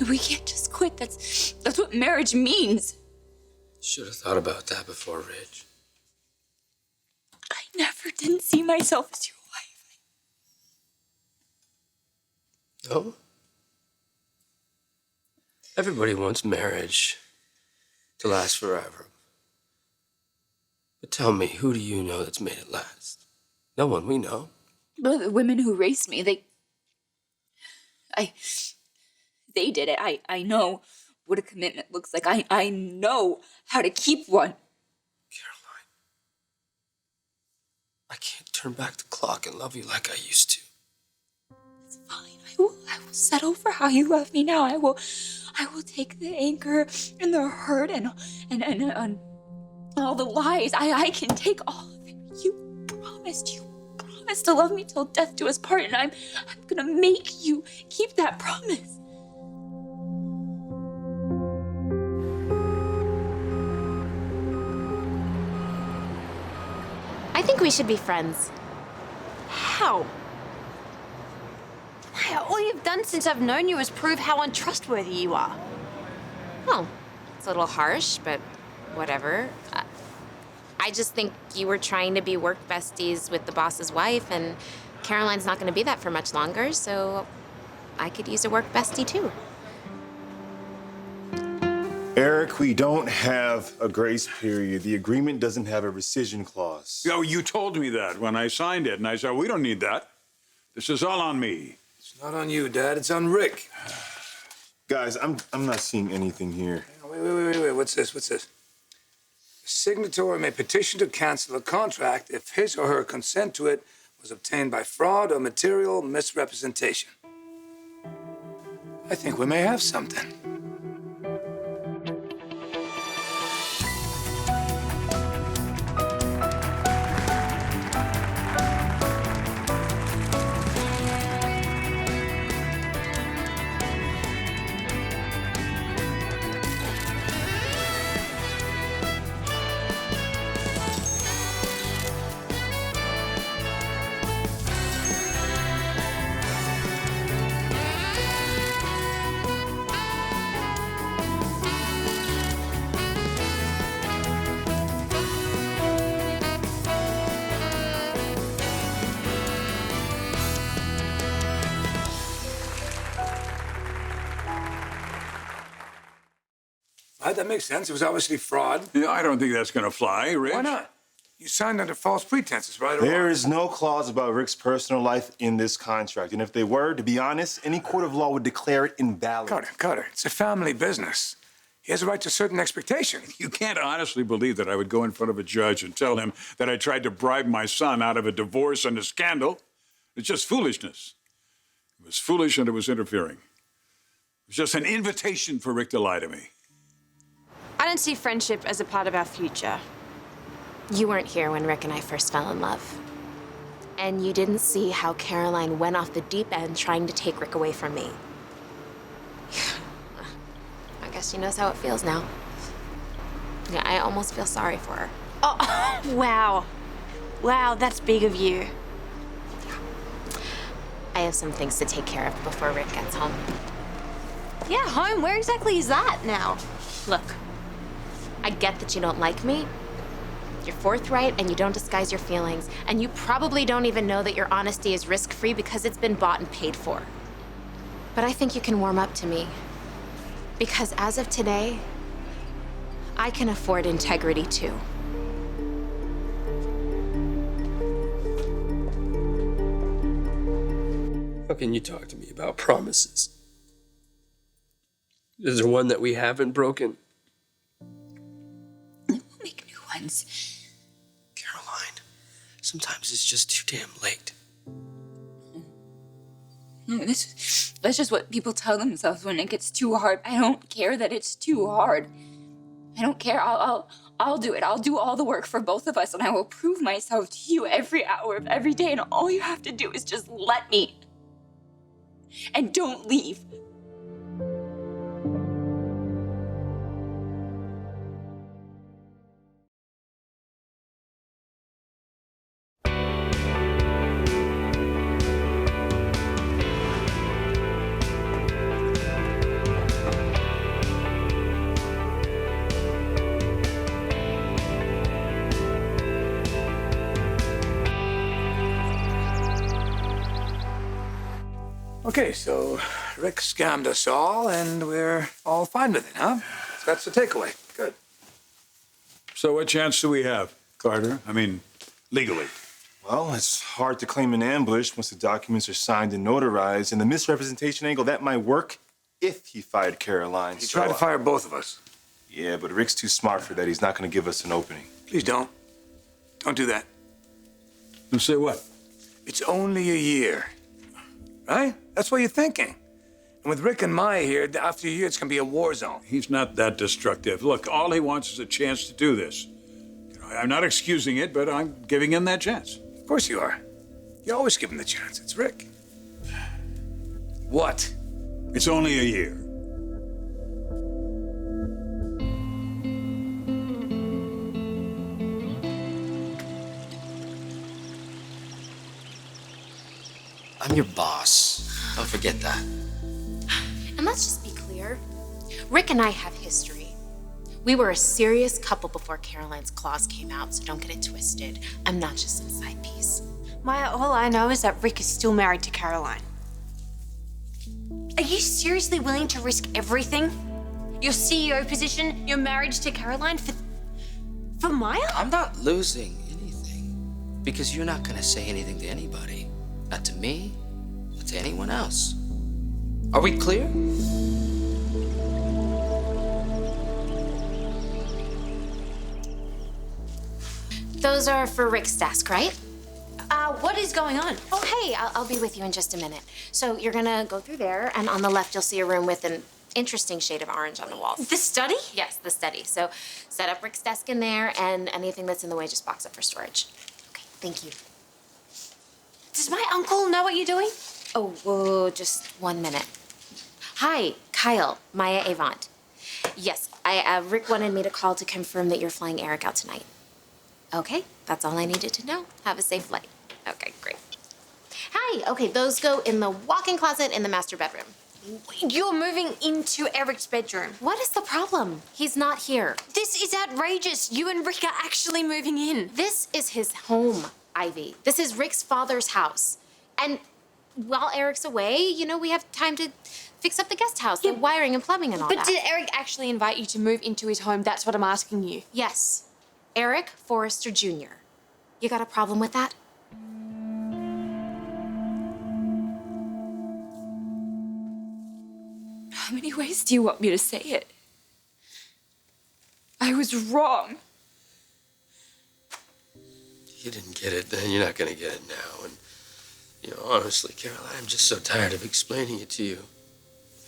We can't just quit. That's what marriage means. Should have thought about that before, Ridge. I never didn't see myself as your wife. No? Everybody wants marriage to last forever. But tell me, who do you know that's made it last? No one we know. But the women who raised me, they did it. I know what a commitment looks like. I know how to keep one. Caroline, I can't turn back the clock and love you like I used to. It's fine. I will settle for how you love me now. I will take the anger and the hurt and all the lies. I can take all of it. You promised to love me till death do us part, and I'm gonna make you keep that promise. I think we should be friends. How? All you've done since I've known you is prove how untrustworthy you are. Well, it's a little harsh, but whatever. I just think you were trying to be work besties with the boss's wife, and Caroline's not going to be that for much longer, so I could use a work bestie too. Eric, we don't have a grace period. The agreement doesn't have a rescission clause. Oh, you told me that when I signed it, and I said, we don't need that. This is all on me. It's not on you, Dad. It's on Rick. Guys, I'm not seeing anything here. Wait. What's this? The signatory may petition to cancel a contract if his or her consent to it was obtained by fraud or material misrepresentation. I think we may have something. Right, that makes sense. It was obviously fraud. Yeah, I don't think that's going to fly, Rich. Why not? You signed under false pretenses, right? There is no clause about Rick's personal life in this contract. And if they were, to be honest, any court of law would declare it invalid. Carter, it's a family business. He has a right to certain expectations. You can't honestly believe that I would go in front of a judge and tell him that I tried to bribe my son out of a divorce and a scandal. It's just foolishness. It was foolish and it was interfering. It was just an invitation for Rick to lie to me. I don't see friendship as a part of our future. You weren't here when Rick and I first fell in love. And you didn't see how Caroline went off the deep end trying to take Rick away from me. I guess she knows how it feels now. Yeah, I almost feel sorry for her. Oh, wow. Wow, that's big of you. I have some things to take care of before Rick gets home. Yeah, home? Where exactly is that now? Look, I get that you don't like me. You're forthright and you don't disguise your feelings. And you probably don't even know that your honesty is risk-free because it's been bought and paid for. But I think you can warm up to me. Because as of today, I can afford integrity too. How can you talk to me about promises? Is there one that we haven't broken? We'll make new ones. Caroline, sometimes it's just too damn late. No, that's just what people tell themselves when it gets too hard. I don't care that it's too hard. I don't care. I'll do it. I'll do all the work for both of us, and I will prove myself to you every hour of every day. And all you have to do is just let me. And don't leave. Okay, so Rick scammed us all, and we're all fine with it, huh? So that's the takeaway. Good. So what chance do we have, Carter? I mean, legally. Well, it's hard to claim an ambush once the documents are signed and notarized, and the misrepresentation angle, that might work if he fired Caroline. He tried to fire both of us. Yeah, but Rick's too smart for that. He's not going to give us an opening. Please don't. Don't do that. And say what? It's only a year. Right? That's what you're thinking. And with Rick and Maya here, after a year, it's going to be a war zone. He's not that destructive. Look, all he wants is a chance to do this. You know, I'm not excusing it, but I'm giving him that chance. Of course you are. You always give him the chance. It's Rick. What? It's only a year. I'm your boss. Don't forget that. And let's just be clear. Rick and I have history. We were a serious couple before Caroline's claws came out, so don't get it twisted. I'm not just some side piece. Maya, all I know is that Rick is still married to Caroline. Are you seriously willing to risk everything? Your CEO position, your marriage to Caroline for Maya? I'm not losing anything because you're not going to say anything to anybody. Not to me, not to anyone else. Are we clear? Those are for Rick's desk, right? What is going on? Oh, hey, I'll be with you in just a minute. So you're gonna go through there, and on the left, you'll see a room with an interesting shade of orange on the walls. The study? Yes, the study. So set up Rick's desk in there, and anything that's in the way, just box up for storage. Okay, thank you. Does my uncle know what you're doing? Oh, whoa, just 1 minute. Hi, Kyle, Maya Avant. Yes, Rick wanted me to call to confirm that you're flying Eric out tonight. Okay, that's all I needed to know. Have a safe flight. Okay, great. Hi, okay, those go in the walk-in closet in the master bedroom. You're moving into Eric's bedroom. What is the problem? He's not here. This is outrageous. You and Rick are actually moving in. This is his home, Ivy. This is Rick's father's house. And while Eric's away, you know, we have time to fix up the guest house, the wiring and plumbing and all But that. did Eric actually invite you to move into his home? That's what I'm asking you. Yes, Eric Forrester Jr. You got a problem with that? How many ways do you want me to say it? I was wrong. You didn't get it then. You're not going to get it now. And, you know, honestly, Caroline, I'm just so tired of explaining it to you.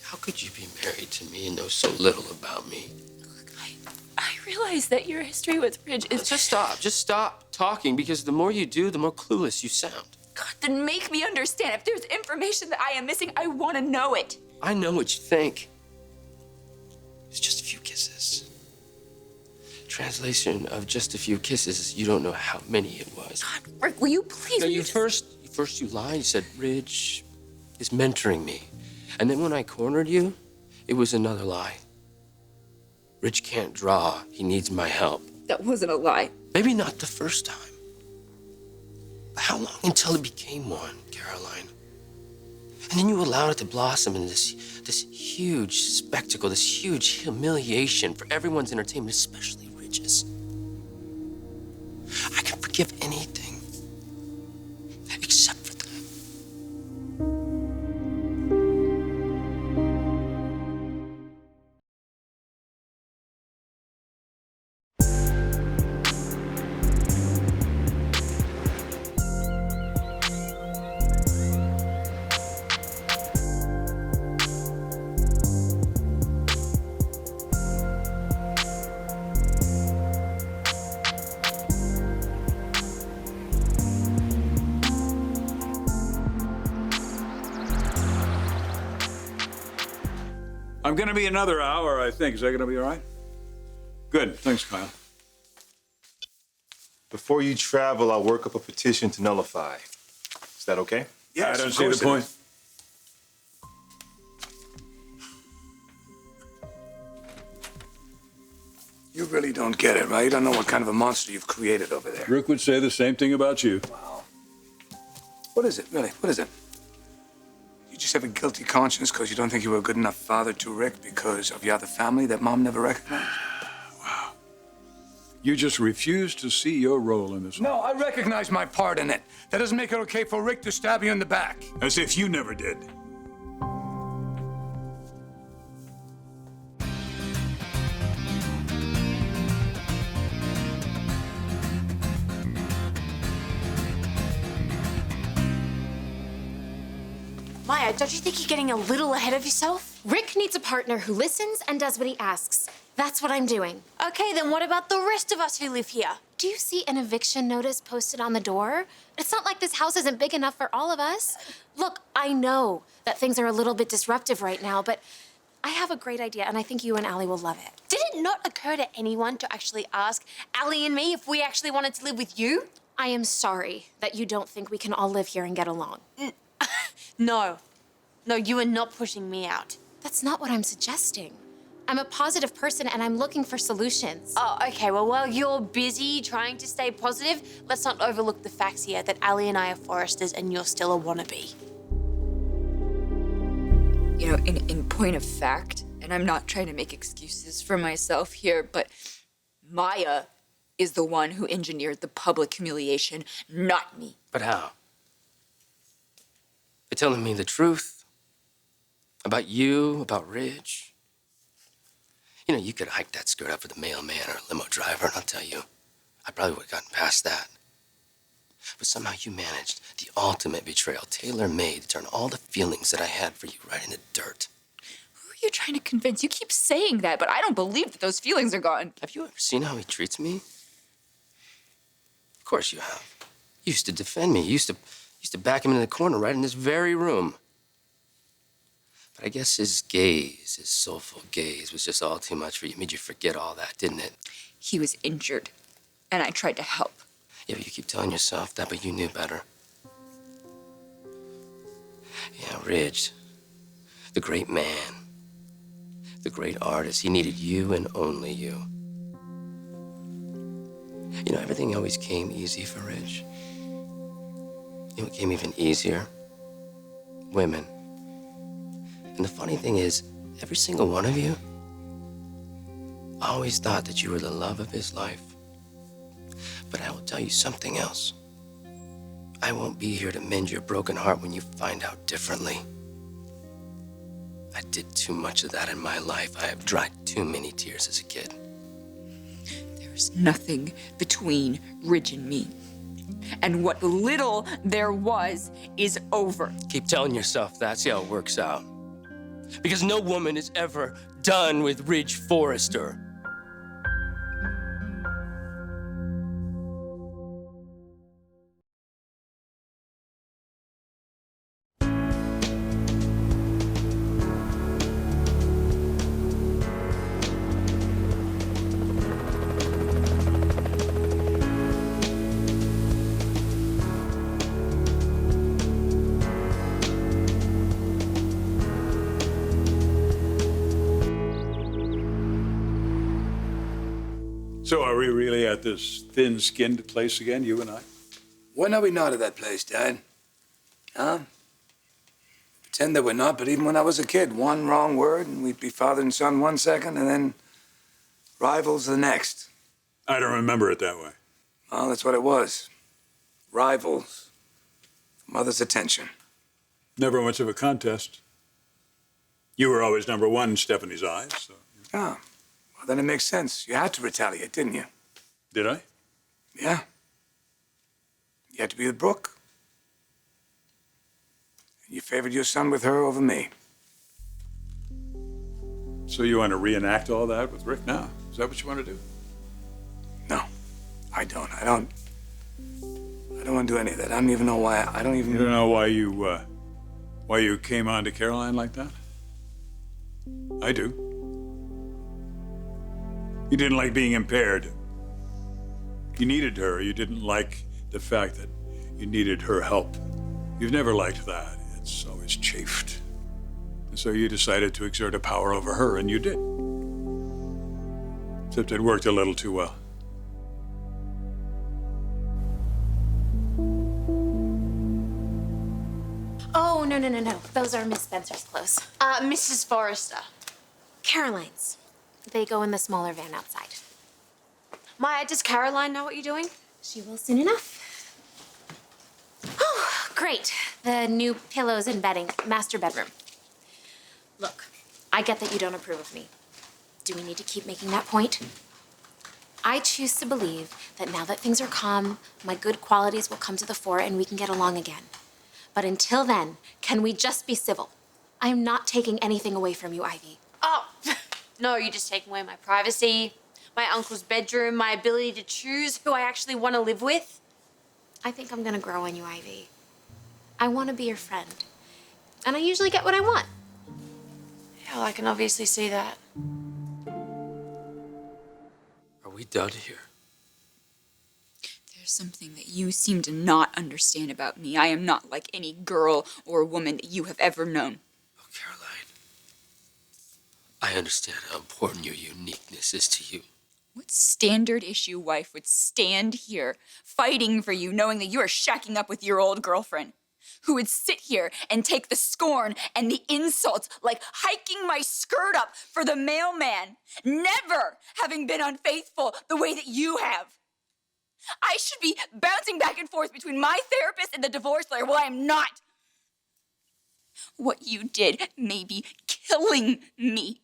How could you be married to me and know so little about me? Look, I realize that your history with Ridge is... Just stop. Just stop talking, because the more you do, the more clueless you sound. God, then make me understand. If there's information that I am missing, I want to know it. I know what you think. It's just a few kisses. Translation of just a few kisses, you don't know how many it was. God, Rick, will you please... No, will you just- first you lied. You said Ridge is mentoring me. And then when I cornered you, it was another lie. Ridge can't draw. He needs my help. That wasn't a lie. Maybe not the first time. But how long until it became one, Caroline? And then you allowed it to blossom in this huge spectacle, this huge humiliation for everyone's entertainment, especially Ridge's. I can forgive anything except for that. I'm gonna be another hour, I think. Is that gonna be all right? Good, thanks, Kyle. Before you travel, I'll work up a petition to nullify. Is that okay? Yes, I don't of see the course it point. is. You really don't get it, right? You don't know what kind of a monster you've created over there. Rick would say the same thing about you. What is it, really? What is it? You just just have a guilty conscience because you don't think you were a good enough father to Rick because of your other family that Mom never recognized? You just refuse to see your role in this. No, I recognize my part in it. That doesn't make it okay for Rick to stab you in the back. As if you never did. Maya, don't you think you're getting a little ahead of yourself? Rick needs a partner who listens and does what he asks. That's what I'm doing. Okay, then what about the rest of us who live here? Do you see an eviction notice posted on the door? It's not like this house isn't big enough for all of us. Look, I know that things are a little bit disruptive right now, but I have a great idea, and I think you and Allie will love it. Did it not occur to anyone to actually ask Allie and me if we actually wanted to live with you? I am sorry that you don't think we can all live here and get along. No. No, you are not pushing me out. That's not what I'm suggesting. I'm a positive person, and I'm looking for solutions. Oh, okay. Well, while you're busy trying to stay positive, let's not overlook the facts here that Allie and I are foresters and you're still a wannabe. You know, in point of fact, and I'm not trying to make excuses for myself here, but Maya is the one who engineered the public humiliation, not me. But how? You're telling me the truth about you, about Ridge. You know, you could hike that skirt up with a mailman or a limo driver, and I'll tell you, I probably would have gotten past that. But somehow you managed the ultimate betrayal, tailor-made, to turn all the feelings that I had for you right into dirt. Who are you trying to convince? You keep saying that, but I don't believe that those feelings are gone. Have you ever seen how he treats me? Of course you have. You used to defend me. You used to back him into the corner right in this very room. But I guess his gaze, his soulful gaze, was just all too much for you. Made you forget all that, didn't it? He was injured, and I tried to help. Yeah, but you keep telling yourself that, but you knew better. Yeah, Ridge, the great man, the great artist, he needed you and only you. You know, everything always came easy for Ridge. You know what came even easier? Women. And the funny thing is, every single one of you always thought that you were the love of his life. But I will tell you something else. I won't be here to mend your broken heart when you find out differently. I did too much of that in my life. I have dried too many tears as a kid. There's nothing between Ridge and me. And what little there was is over. Keep telling yourself that. See how it works out. Because no woman is ever done with Ridge Forrester. So are we really at this thin-skinned place again, you and I? When are we not at that place, Dad? Huh? Pretend that we're not, but even when I was a kid, one wrong word and we'd be father and son 1 second and then rivals the next. I don't remember it that way. Well, that's what it was. Rivals. Mother's attention. Never much of a contest. You were always number one in Stephanie's eyes, so... Ah, well, then it makes sense. You had to retaliate, didn't you? Did I? Yeah. You had to be with Brooke. You favored your son with her over me. So you want to reenact all that with Rick now? Is that what you want to do? No, I don't. I don't want to do any of that. I don't even know why. I don't even... You don't know why you came on to Caroline like that? I do. You didn't like being impaired. You needed her. You didn't like the fact that you needed her help. You've never liked that. It's always chafed. And so you decided to exert a power over her, and you did. Except it worked a little too well. Oh, no, No. Those are Miss Spencer's clothes. Mrs. Forrester. Caroline's. They go in the smaller van outside. Maya, does Caroline know what you're doing? She will soon enough. Oh, great. The new pillows and bedding, master bedroom. Look, I get that you don't approve of me. Do we need to keep making that point? I choose to believe that now that things are calm, my good qualities will come to the fore and we can get along again. But until then, can we just be civil? I am not taking anything away from you, Ivy. Oh, no, you're just taking away my privacy, my uncle's bedroom, my ability to choose who I actually want to live with. I think I'm gonna grow on you, Ivy. I want to be your friend. And I usually get what I want. Yeah, well, I can obviously see that. Are we done here? There's something that you seem to not understand about me. I am not like any girl or woman that you have ever known. Oh, Caroline. I understand how important your uniqueness is to you. What standard issue wife would stand here fighting for you knowing that you are shacking up with your old girlfriend? Who would sit here and take the scorn and the insults like hiking my skirt up for the mailman, never having been unfaithful the way that you have? I should be bouncing back and forth between my therapist and the divorce lawyer. Well, I am not. What you did may be killing me.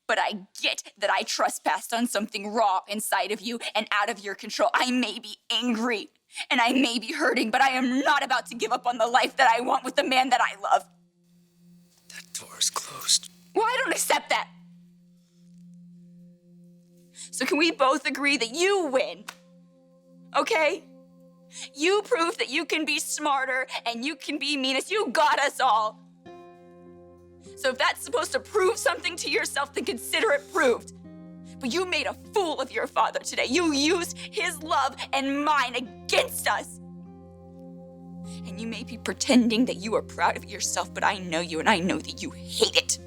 But I get that I trespassed on something raw inside of you and out of your control. I may be angry and I may be hurting, but I am not about to give up on the life that I want with the man that I love. That door is closed. Well, I don't accept that. So can we both agree that you win? Okay? You proved that you can be smarter and you can be meanest. You got us all. So if that's supposed to prove something to yourself, then consider it proved. But you made a fool of your father today. You used his love and mine against us. And you may be pretending that you are proud of yourself, but I know you and I know that you hate it.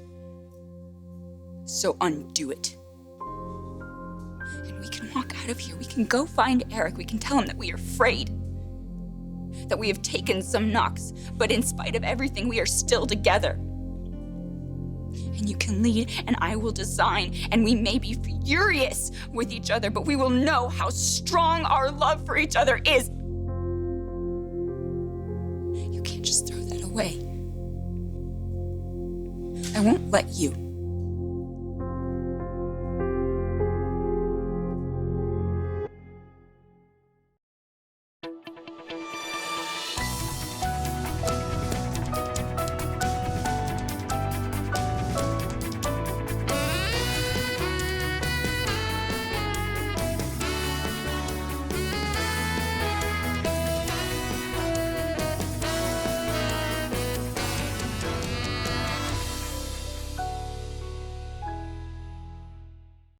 So undo it. And we can walk out of here. We can go find Eric. We can tell him that we are afraid. That we have taken some knocks, but in spite of everything, we are still together. And you can lead, and I will design, and we may be furious with each other, but we will know how strong our love for each other is. You can't just throw that away. I won't let you.